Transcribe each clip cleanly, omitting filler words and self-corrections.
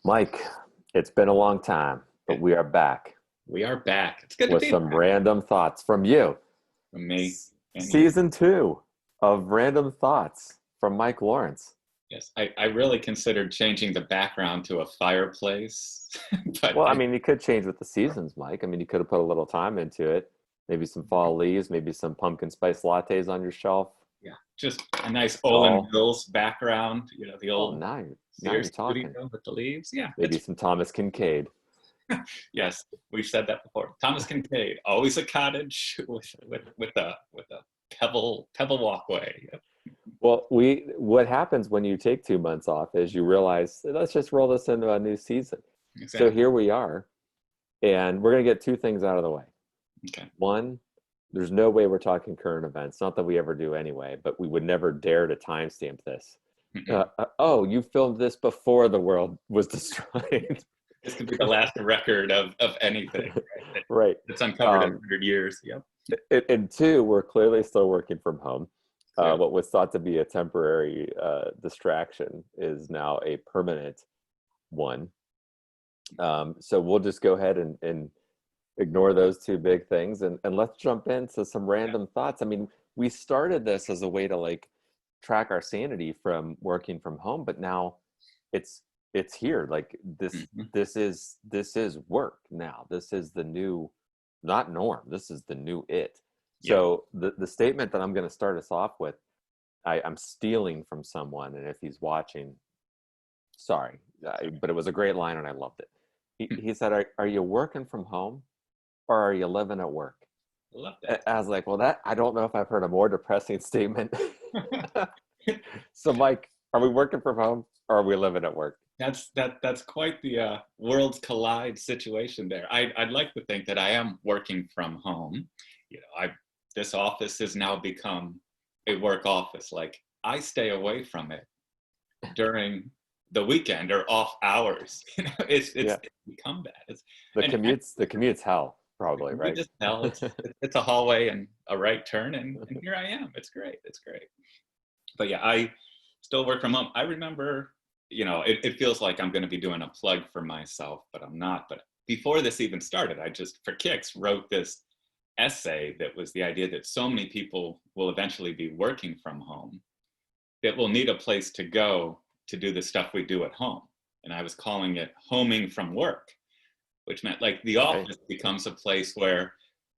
Mike, it's been a long time, but we are back We are back. It's good to with be some back random thoughts from you. from me and you. Season two of Random Thoughts from Mike Lawrence. Yes, I really considered changing the background to a fireplace, but Well, I mean, you could change with the seasons, Mike. I mean, you could have put a little time into it. Maybe some fall leaves, maybe some pumpkin spice lattes on your shelf. yeah, just a nice Olin Tall. Mills background. The Oh, old now you're Sears talking. studio with the leaves. Yeah, Maybe some Thomas Kincaid. yes, we've said that before. Thomas Kincaid, always a cottage with a pebble walkway. Yep. Well, what happens when you take 2 months off is you realize, let's just roll this into a new season. So Exactly. here we are, and we're going to get two things out of the way. Okay. One, there's no way we're talking current events. Not that we ever do anyway, but we would never dare to timestamp this. Oh, you filmed this before the world was destroyed. This could be the last record of anything, right? Right. That's uncovered in Um, 100 years. Yep. and two, we're clearly still working from home. Clearly. What was thought to be a temporary distraction is now a permanent one. So we'll just go ahead and ignore those two big things and let's jump into some random thoughts. I mean, we started this as a way to like track our sanity from working from home, but now it's it's here. Like Mhm. this is work now. This is the new, not norm. This is the new it. Yeah. So the statement that I'm going to start us off with, I'm stealing from someone, and if he's watching, sorry, but it was a great line and I loved it. He said, are you working from home or are you living at work? I love that. I was like, well, that I don't know if I've heard a more depressing statement. So, Mike, are we working from home or are we living at work? That's quite the worlds collide situation there. I'd like to think that I am working from home. I This office has now become a work office. Like I stay away from it during the weekend or off hours. It's Yeah, become that. And the commute's hell, probably, we right? just tell it's a hallway and a right turn, and here I am. It's great. It's great. But yeah, I still work from home. I remember, it feels like I'm going to be doing a plug for myself, but I'm not. But before this even started, I just, for kicks, wrote this essay that was the idea that so many people will eventually be working from home that we'll need a place to go to do the stuff we do at home. And I was calling it homing from work, which meant like the Right. office becomes a place where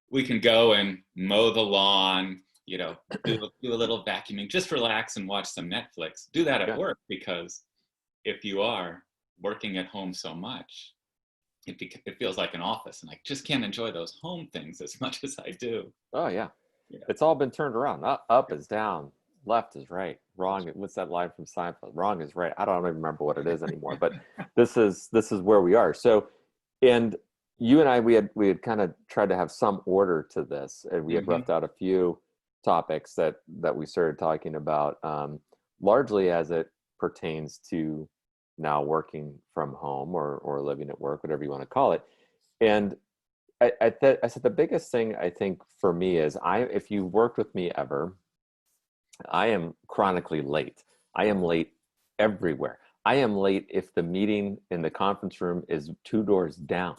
we can go and mow the lawn, do a little vacuuming, just relax and watch some Netflix. Do that at Yeah. work, because if you are working at home so much, it feels like an office, and I just can't enjoy those home things as much as I do. Oh yeah. You know, It's all been turned around. Up is down, left is right, wrong. What's that line from Seinfeld? Wrong is right. I don't even remember what it is anymore. But this is where we are. So, and you and I, we had kind of tried to have some order to this, and we had hmm left out a few topics that we started talking about, largely as it pertains to now working from home or living at work, whatever you want to call it. And I said the biggest thing I think for me is, if you worked with me ever, I am chronically late. I am late everywhere. I am late if the meeting in the conference room is two doors down.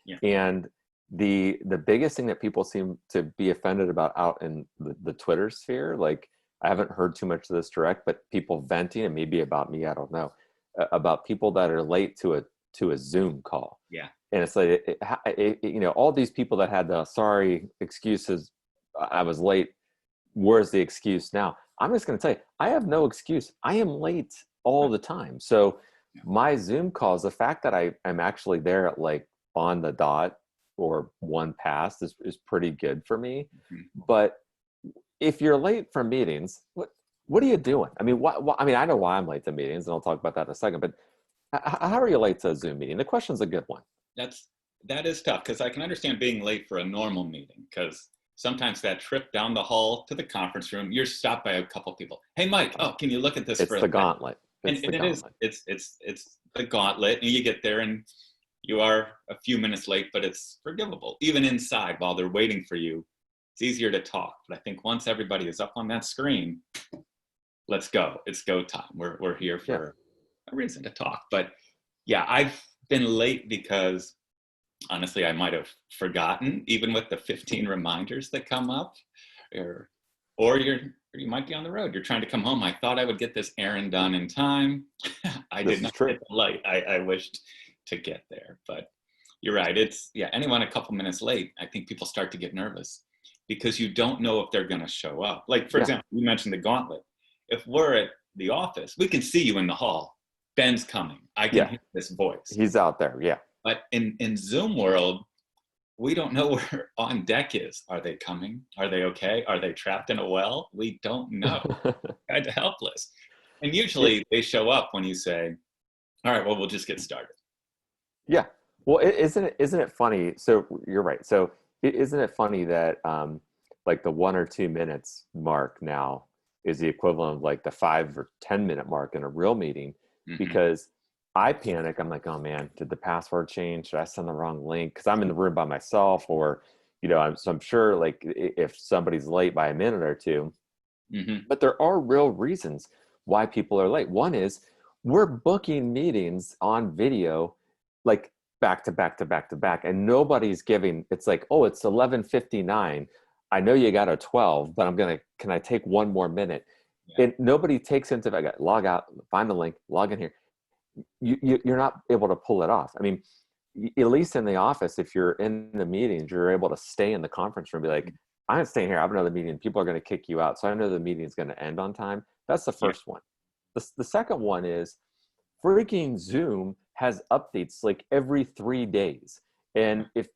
yeah, And the biggest thing that people seem to be offended about out in the Twitter sphere, like I haven't heard too much of this direct, but people venting, and maybe about me, I don't know, about people that are late to a Zoom call. yeah, And it's like, all these people that had the sorry excuses, I was late, where's the excuse now? I'm just going to tell you, I have no excuse. I am late all the time. So yeah. my Zoom calls, the fact that I'm actually there at like on the dot or one past is pretty good for me. Mhm. But if you're late for meetings, what are you doing? I mean, I mean, I know why I'm late to meetings, and I'll talk about that in a second. But how are you late to a Zoom meeting? The question's a good one. That's that is tough, because I can understand being late for a normal meeting, because sometimes that trip down the hall to the conference room, you're stopped by a couple people. Hey, Mike, oh, can you look at this It's for a the second? gauntlet. And, It's the and it is, gauntlet. it's the gauntlet, and you get there and you are a few minutes late, but it's forgivable. Even inside, while they're waiting for you, it's easier to talk. But I think once everybody is up on that screen, let's go. It's go time. We're here Yeah. for a reason to talk. But Yeah, I've been late because honestly, I might have forgotten, even with the 15 reminders that come up, or or you might be on the road. You're trying to come home. I thought I would get this errand done in time. I This did is not true. get the light I wished to get there. But you're right. It's yeah. Anyone a couple minutes late, I think people start to get nervous because you don't know if they're going to show up. Like for Yeah, example, you mentioned the gauntlet. If we're at the office, we can see you in the hall. Ben's coming. I can yeah, hear this voice. he's out there. Yeah. But in Zoom world, we don't know where on deck is. Are they coming? Are they okay? Are they trapped in a well? We don't know. Kind of helpless. And Yeah, usually they show up when you say, all right, well, we'll just get started. yeah. Well, isn't it funny? So you're right. So isn't it funny that like the 1 or 2 minutes mark now is the equivalent of like the 5 or 10 minute mark in a real meeting? Hmm. Because I panic. I'm like, oh man, did the password change? Should I send the wrong link? Because I'm in the room by myself, or I'm sure like if somebody's late by a minute or two. Hmm. But there are real reasons why people are late. One is we're booking meetings on video like back to back to back to back, and nobody's giving. It's like, oh, it's 11:59. I know you got a 12, but can I take one more minute? Yeah. And nobody takes into I got log out, find the link, log in here. You're not able to pull it off. I mean, at least in the office, if you're in the meetings, you're able to stay in the conference room and be like, I'm staying here. I have another meeting. People are going to kick you out. So I know the meeting is going to end on time. That's the Yeah. first one. The second one is freaking Zoom has updates like every 3 days. And if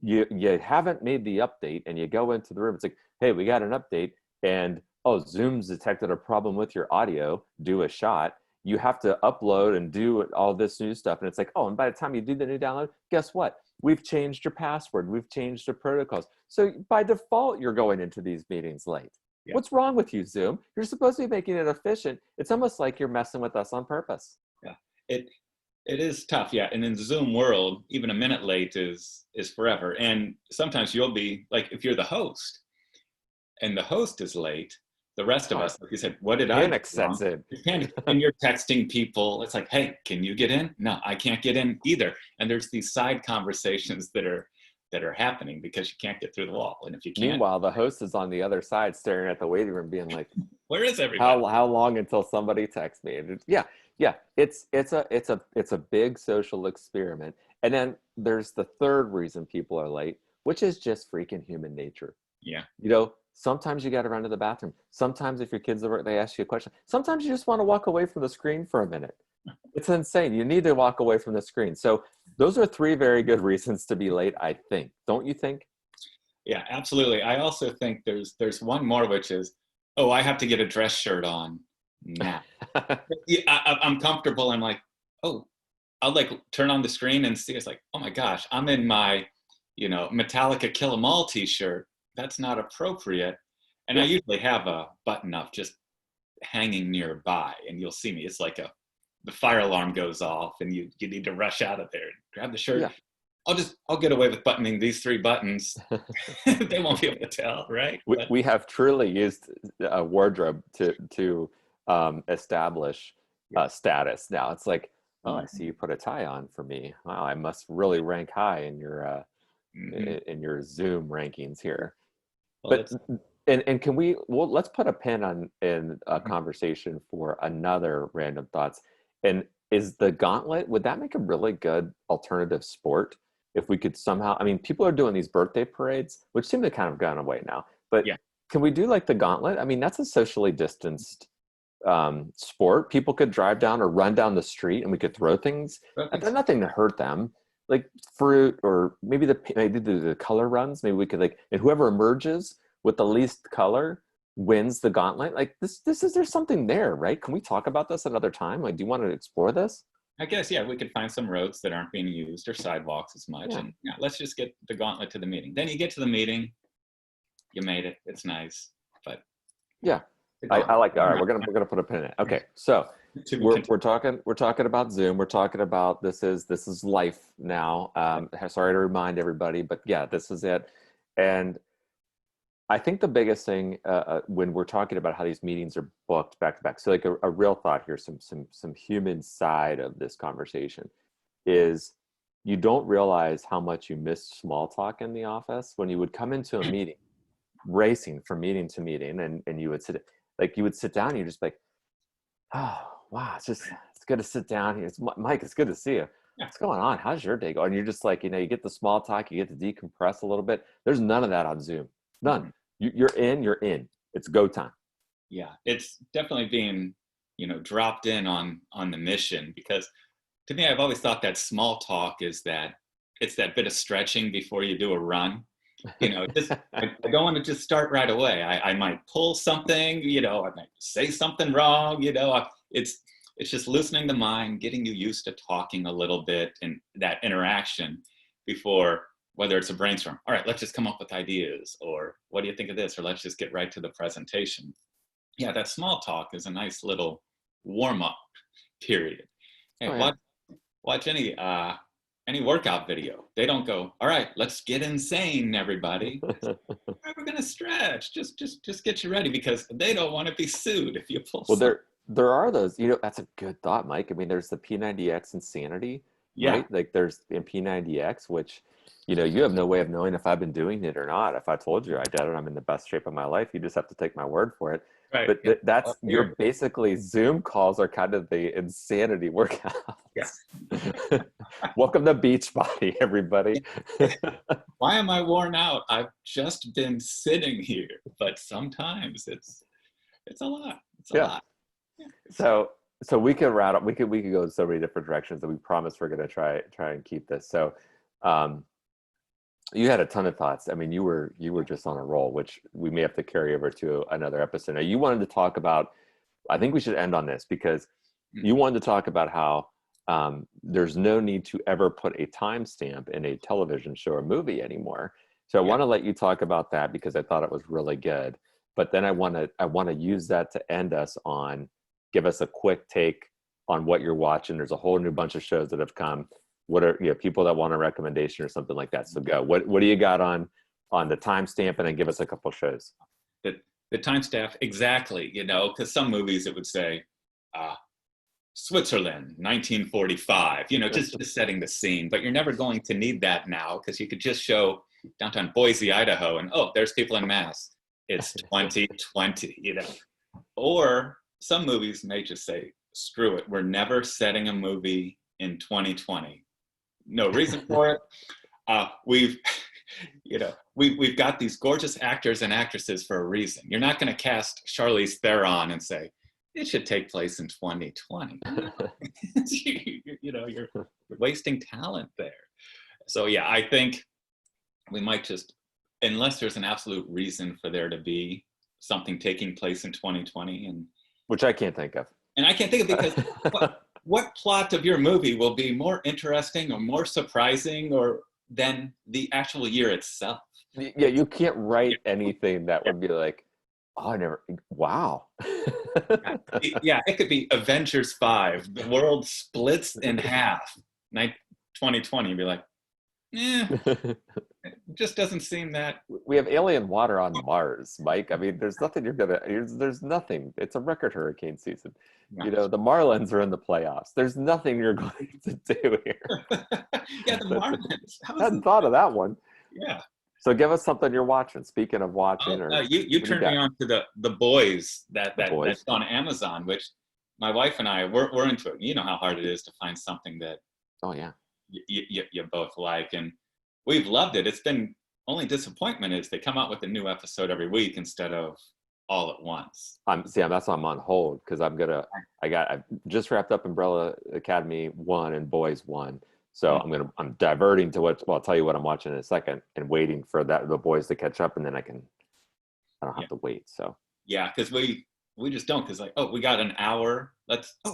you haven't made the update and you go into the room, it's like, hey, we got an update. And oh, Zoom's detected a problem with your audio. Do a shot. You have to upload and do all this new stuff. And it's like, oh, and by the time you do the new download, guess what? We've changed your password. We've changed the protocols. So by default, you're going into these meetings late. Yeah. What's wrong with you, Zoom? You're supposed to be making it efficient. It's almost like you're messing with us on purpose. Yeah. It it is tough. Yeah. And in the Zoom world, even a minute late is forever. And sometimes you'll be like, if you're the host, and the host is late, the rest of Oh, us, like you said, what did I do panic wrong? sets in. You panic, and you're texting people. It's like, hey, can you get in? No, I can't get in either. And there's these side conversations that are happening because you can't get through the wall. And if you can't, Meanwhile, the host is on the other side staring at the waiting room being like, where is everybody? how long until somebody texts me? Yeah, yeah. It's a big social experiment. And then there's the third reason people are late, which is just freaking human nature. Yeah, Sometimes you got to run to the bathroom. Sometimes if your kids are they ask you a question. Sometimes you just want to walk away from the screen for a minute. It's insane. You need to walk away from the screen. So those are three very good reasons to be late, I think. Don't you think? yeah, absolutely. I also think there's one more, which is, oh, I have to get a dress shirt on now. Yeah, I'm comfortable. I'm like, oh, I'll like turn on the screen and see. It's like, oh my gosh, I'm in my, Metallica Kill 'Em All T-shirt. That's not appropriate. And I Yeah, usually have a button up just hanging nearby, and you'll see me. It's like the fire alarm goes off, and you need to rush out of there and grab the shirt. yeah. I'll get away with buttoning these three buttons. They won't be able to tell, right? we, But we have truly used a wardrobe to establish yeah. status. Now it's like, oh, I see Mhm. you put a tie on for me. Wow, I must really rank high Mhm. in your Zoom rankings here. Well, But it's and can we let's put a pin on in a mhm. conversation for another random thoughts. And is the gauntlet, would that make a really good alternative sport if we could somehow, I mean, people are doing these birthday parades, which seem to kind of gone away now, but Yeah. can we do like the gauntlet? I mean, that's a socially distanced sport. People could drive down or run down the street and we could throw things. I think There's so. nothing to hurt them, like fruit, or maybe the color runs. Maybe we could like, and whoever emerges with the least color wins the gauntlet. Like this is there's something there, right? Can we talk about this another time? Like, do you want to explore this? I guess, yeah, we could find some roads that aren't being used or sidewalks as much. Yeah, And yeah, let's just get the gauntlet to the meeting. Then you get to the meeting, you made it. It's nice. But yeah. the I gauntlet. like. All right, we're gonna put a pin in it. Okay, so To be we're continued. talking about Zoom. We're talking about this is life now. Sorry to remind everybody, but yeah, this is it. And I think the biggest thing when we're talking about how these meetings are booked back to back, so like a real thought here, some human side of this conversation. is you don't realize how much you miss small talk in the office when you would come into a meeting, racing from meeting to meeting, and you would sit down and you're just like, oh wow, it's good to sit down here. It's Mike, it's good to see you. Yeah. What's going on? How's your day going? And you're just like, you get the small talk, you get to decompress a little bit. There's none of that on Zoom. None. Mhm. You're in. It's go time. Yeah, it's definitely being, dropped in on the mission, because to me, I've always thought that small talk is that it's that bit of stretching before you do a run. I don't want to just start right away. I might pull something, I might say something wrong, it's just loosening the mind, getting you used to talking a little bit and that interaction before, whether it's a brainstorm. All right, let's just come up with ideas, or what do you think of this? Or let's just get right to the presentation. Yeah, that small talk is a nice little warm up period. Hey, Oh yeah. watch any workout video. They don't go, all right, let's get insane, everybody. All right, we're gonna stretch. Just get you ready, because they don't want to be sued if you pull Well, something. there are those, that's a good thought, Mike. I mean, there's the P90X insanity, Yeah, right? Like there's the P90X, which, you have no way of knowing if I've been doing it or not. If I told you I did it, I'm in the best shape of my life. You just have to take my word for it. right. But Yeah. that's, Up you're here. basically, Zoom calls are kind of the insanity workouts. Yeah. Welcome to Beachbody, everybody. Why am I worn out? I've just been sitting here, but sometimes it's a lot. It's a Yeah. lot. Yeah, So we could route up. We could go in so many different directions, and we promise we're going to try and keep this. So, um, you had a ton of thoughts. I mean, you were just on a roll, which we may have to carry over to another episode. Now, you wanted to talk about. I think we should end on this because Mm, you wanted to talk about how there's no need to ever put a timestamp in a television show or movie anymore. So I yeah. want to let you talk about that because I thought it was really good. But then I want to use that to end us on, give us a quick take on what you're watching. There's a whole new bunch of shows that have come. What are people that want a recommendation or something like that? So go. What do you got on the timestamp, and then give us a couple shows. The the time staff exactly, because some movies it would say, uh, Switzerland, 1945, just setting the scene. But you're never going to need that now, because you could just show downtown Boise, Idaho, and oh, there's people in mass. It's 2020. Or some movies may just say, screw it, we're never setting a movie in 2020. No reason for it. We've, we've got these gorgeous actors and actresses for a reason. You're not going to cast Charlize Theron and say, it should take place in 2020. You're wasting talent there. So yeah, I think we might just, unless there's an absolute reason for there to be something taking place in 2020, Which I can't think of. and I can't think of, because what plot of your movie will be more interesting or more surprising or than the actual year itself? Yeah, you can't Yeah, write anything that would be like, oh, I never. Wow. yeah, it could be Avengers 5. The world splits in half. 2020, you'd be like, it just doesn't seem that. We have alien water on Mars, Mike. I mean, there's nothing there's nothing. It's a record hurricane season. The Marlins are in the playoffs. There's nothing you're going to do here. Yeah, the Marlins. I hadn't thought of that one. Yeah. So give us something you're watching. Speaking of watching, Oh, or you what do you turned me got? on to the boys The that's boys. on Amazon, which my wife and I we're into it. You know how hard it is to find something that Oh yeah. you both like, and we've loved it. It's been, only disappointment is they come out with a new episode every week instead of all at once. That's why I'm on hold, because I just wrapped up Umbrella Academy 1 and Boys 1. So I'm diverting to I'll tell you what I'm watching in a second, and waiting for the boys to catch up, and then I don't have to wait. So yeah, because we just don't, because like, oh, we got an hour.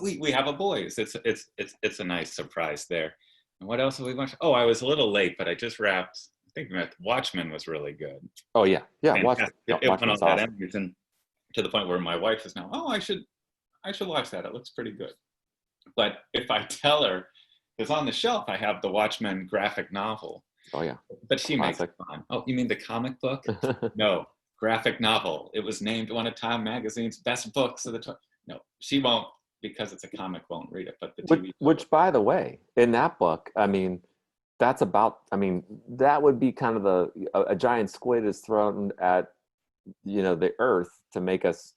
We have a boys. It's a nice surprise there. And what else have we watched? Oh, I was a little late, but I just wrapped. I think Watchmen was really good. oh yeah, Fantastic. It went on Watchmen's that awesome. Emmys, and to the point where my wife is now, oh, I should watch that. It looks pretty good. But if I tell her, because on the shelf I have the Watchmen graphic novel, Oh yeah, but she makes classic. fun. Oh, you mean the comic book? No, graphic novel. It was named one of Time Magazine's best books of the time. No, she won't. because it's a comic won't read it, but the Which, TV show. which, by the way, in that book, I mean, that's about. I mean, that would be kind of a giant squid is thrown at the Earth to make us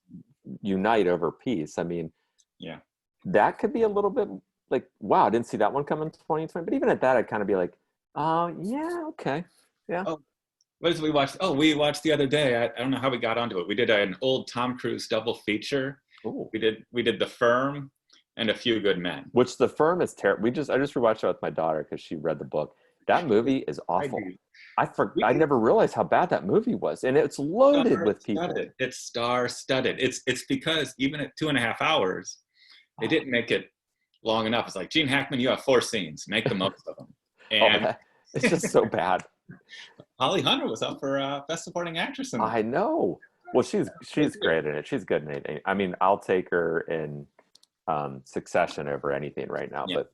unite over peace. I mean, Yeah. that could be a little bit like, wow, I didn't see that one come in 2020. But even at that, I'd kind of be like, oh, yeah, okay, yeah. Oh, what did we watch? Oh, we watched the other day. I don't know how we got onto it. We did an old Tom Cruise double feature. Ooh. We did The Firm and A Few Good Men. Which The Firm is terrible. I just rewatched it with my daughter because she read the book. That movie is awful. I never realized how bad that movie was, and it's loaded with people. It's star-studded. It's because even at 2.5 hours, they didn't make it long enough. It's like, Gene Hackman, you have 4 scenes. Make the most of them. And it's just so bad. Holly Hunter was up for Best Supporting Actress. I know. Well, she's great in it. She's good in it. I mean, I'll take her in Succession over anything right now. Yeah. But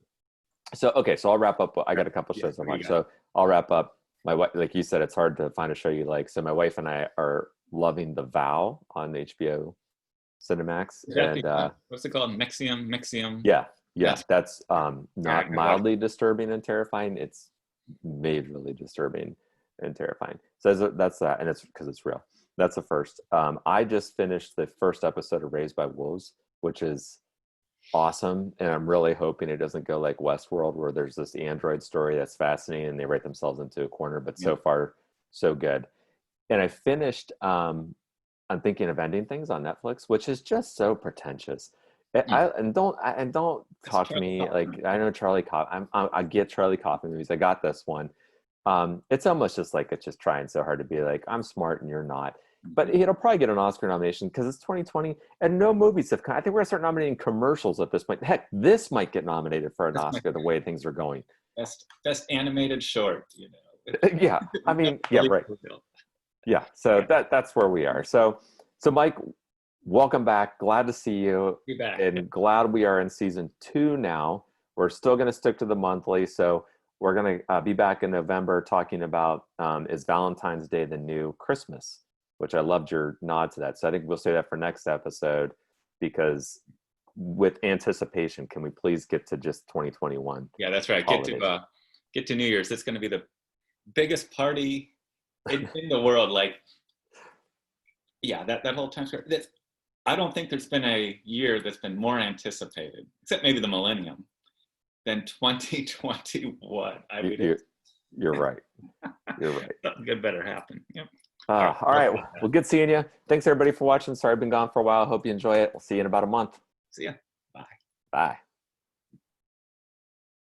so I'll wrap up. I got a couple shows I watch, so I'll wrap up. My wife, like you said, it's hard to find a show you like. So my wife and I are loving The Vow on HBO Cinemax. And what's it called? Mixium. Yeah. That's not mildly disturbing and terrifying. It's majorly disturbing and terrifying. So that's that, and it's because it's real. That's the first. I just finished the first episode of Raised by Wolves, which is awesome, and I'm really hoping it doesn't go like Westworld, where there's this android story that's fascinating and they write themselves into a corner. But so far, so good. And I finished. I'm thinking of Ending Things on Netflix, which is just so pretentious. And don't talk to me like I know Charlie Kaufman. I get Charlie Kaufman movies. I got this one. It's almost just like it's just trying so hard to be like, I'm smart and you're not. But it'll probably get an Oscar nomination because it's 2020 and no movies have come. I think we're gonna start nominating commercials at this point. Heck, this might get nominated for an Oscar the way things are going. Best animated short, Yeah, I mean, yeah, right. Yeah, so that's where we are. So Mike, welcome back. Glad to see you. Be back. And glad we are in season 2 now. We're still going to stick to the monthly. So we're going to be back in November talking about is Valentine's Day the new Christmas, which I loved your nod to that. So I think we'll say that for next episode, because with anticipation, can we please get to just 2021? Yeah, that's right. Get to New Year's. It's going to be the biggest party in the world. Like, yeah, that whole time. I don't think there's been a year that's been more anticipated, except maybe the millennium, than 2021. I mean, you're right. You're right. Something good better happen. Yep. All right. Well, good seeing you. Thanks everybody for watching. Sorry I've been gone for a while. Hope you enjoy it. We'll see you in about a month. See ya. Bye. Bye.